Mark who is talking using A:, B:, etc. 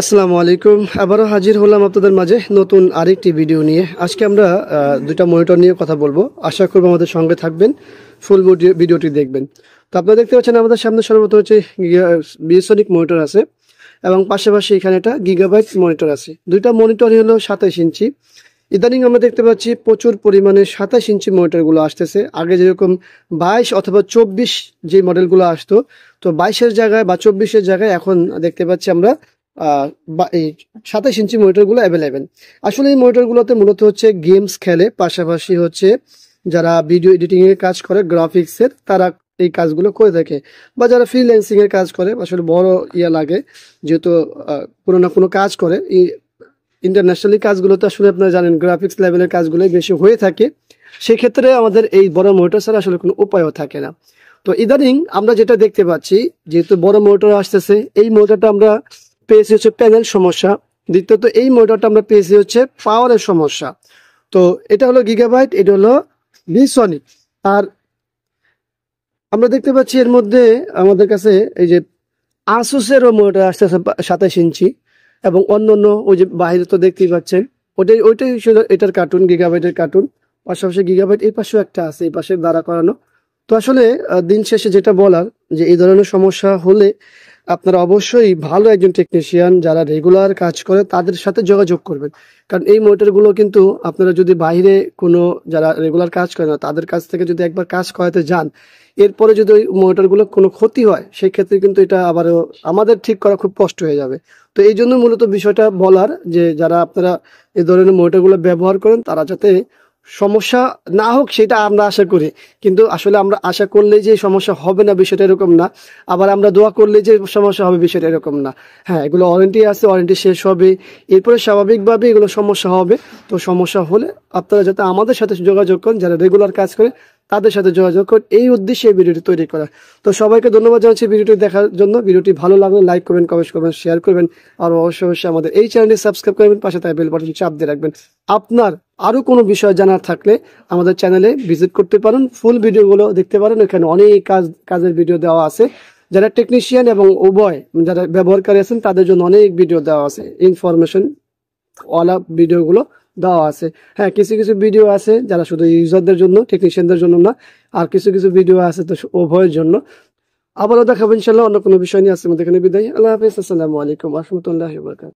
A: আসসালামু আলাইকুম। আবারও হাজির হলাম আপনাদের মাঝে নতুন আরেকটি ভিডিও নিয়ে। আজকে আমরা দুইটা মনিটর নিয়ে কথা বলবো। আশা করব আমাদের সঙ্গে থাকবেন, ফুল ভিডিওটি দেখবেন। তো আপনারা দেখতে পাচ্ছেন আমাদের সামনে সর্বপ্রথম হচ্ছে বিএসনিক মনিটর আছে এবং পাশাপাশি এখানে একটা গিগাবাইট মনিটর আছে। দুইটা মনিটরই হলো 27 ইঞ্চি। ইদানিং আমরা দেখতে পাচ্ছি প্রচুর পরিমাণে 27 ইঞ্চি মনিটরগুলো আসতেছে। আগে যেরকম 22 অথবা 24 যে মডেলগুলো আসতো, তো 22-এর জায়গায় বা 24-এর জায়গায় এখন দেখতে পাচ্ছি আমরা এই 27 ইঞ্চি মনিটরগুলো অ্যাভেলেবেল। আসলে এই মনিটরগুলোতে মূলত হচ্ছে গেমস খেলে, পাশাপাশি হচ্ছে যারা ভিডিও এডিটিং এর কাজ করে, গ্রাফিক্সের, তারা এই কাজগুলো করে থাকে, বা যারা ফ্রিল্যান্সিং এর কাজ করে, আসলে বড় লাগে যেহেতু কোনো না কোনো কাজ করে। ইন্টারন্যাশনালি কাজগুলো তো আসলে আপনারা জানেন গ্রাফিক্স লেভেলের কাজগুলোই বেশি হয়ে থাকে। সেক্ষেত্রে আমাদের এই বড় মনিটর ছাড়া আসলে কোনো উপায়ও থাকে না। তো ইদানিং আমরা যেটা দেখতে পাচ্ছি, যেহেতু বড় মনিটর আসতেছে, এই মনিটরটা আমরা পেয়েছি হচ্ছে প্যানেল সমস্যা। দ্বিতীয়ত এই মনিটরটা আমরা পেয়েছি হচ্ছে পাওয়ারের সমস্যা। তো এটা হলো গিগাবাইট, এটা হলো ভিসনিক। আর আমরা দেখতে পাচ্ছি এর মধ্যে আমাদের কাছে এই যে আসুসেরও মনিটর আসতেছে 27 ইঞ্চি, এবং অন্যান্য ওই যে বাইরে তো দেখতেই পাচ্ছেন ওইটাই ছিল এটার কার্টুন, গিগাবাইটের কার্টুন। পাশাপাশি গিগাবাইট এই পাশেও একটা আছে, এই পাশে দাঁড়া করানো। তো আসলে দিন শেষে যেটা বলার, যে এই ধরনের সমস্যা হলে আপনারা অবশ্যই ভালো একজন টেকনিশিয়ান যারা রেগুলার কাজ করে তাদের সাথে যোগাযোগ করবেন। কারণ এই মোটরগুলো কিন্তু আপনারা যদি বাইরে কোনো যারা রেগুলার কাজ করে না তাদের কাছ থেকে যদি একবার কাজ করাতে যান, এরপরে যদি ওই মোটরগুলো কোনো ক্ষতি হয়, সেই ক্ষেত্রে কিন্তু এটা আবারও আমাদের ঠিক করা খুব কষ্ট হয়ে যাবে। তো এই জন্য মূলত বিষয়টা বলার, যে যারা আপনারা এই ধরনের মোটরগুলো ব্যবহার করেন তারা যাতে সমস্যা না হোক সেটা আমরা আশা করি, কিন্তু আসলে আমরা আশা করলে যে সমস্যা হবে না বিষয়টা এরকম না, আবার আমরা দোয়া করলে যে সমস্যা হবে বিষয়টা এরকম না। হ্যাঁ, এগুলো ওয়ারেন্টি আছে, ওয়ারেন্টি শেষ হবে, এরপরে স্বাভাবিকভাবে এগুলো সমস্যা হবে। তো সমস্যা হলে আপনারা যাতে আমাদের সাথে যোগাযোগ করেন, যারা রেগুলার কাজ করে তাদের সাথে যোগাযোগ করেন, এই উদ্দেশ্যে এই ভিডিওটি তৈরি করা। তো সবাইকে ধন্যবাদ জানাচ্ছি ভিডিওটি দেখার জন্য। ভিডিওটি ভালো লাগলে লাইক করবেন, কমেন্ট করবেন, শেয়ার করবেন, আর অবশ্যই আমাদের এই চ্যানেলটি সাবস্ক্রাইব করবেন, পাশে তাই বেল বাটন চাপ দিয়ে রাখবেন। আপনার আরো কোনো বিষয় জানার থাকলে আমাদের চ্যানেলে ভিজিট করতে পারেন, ফুল ভিডিওগুলো দেখতে পারেন। এখানে অনেক কাজের ভিডিও দেওয়া আছে। যারা টেকনিশিয়ান এবং উভয় যারা ব্যবহারকারী আছেন তাদের জন্য অনেক ভিডিও দেওয়া আছে, ইনফরমেশন ওয়ালা ভিডিওগুলো দেওয়া আছে। হ্যাঁ, কিছু কিছু ভিডিও আছে যারা শুধু ইউজারদের জন্য, টেকনিশিয়ানদের জন্য না, আর কিছু কিছু ভিডিও আছে তো উভয়ের জন্য। আবারও দেখাবো ইনশাল্লাহ অন্য কোনো বিষয় নিয়ে। আজকের মধ্যে এখানে বিদায়। আল্লাহ হাফেজ। আসসালামু আলাইকুম ওয়া রাহমাতুল্লাহি ওয়া বারাকাতুহু।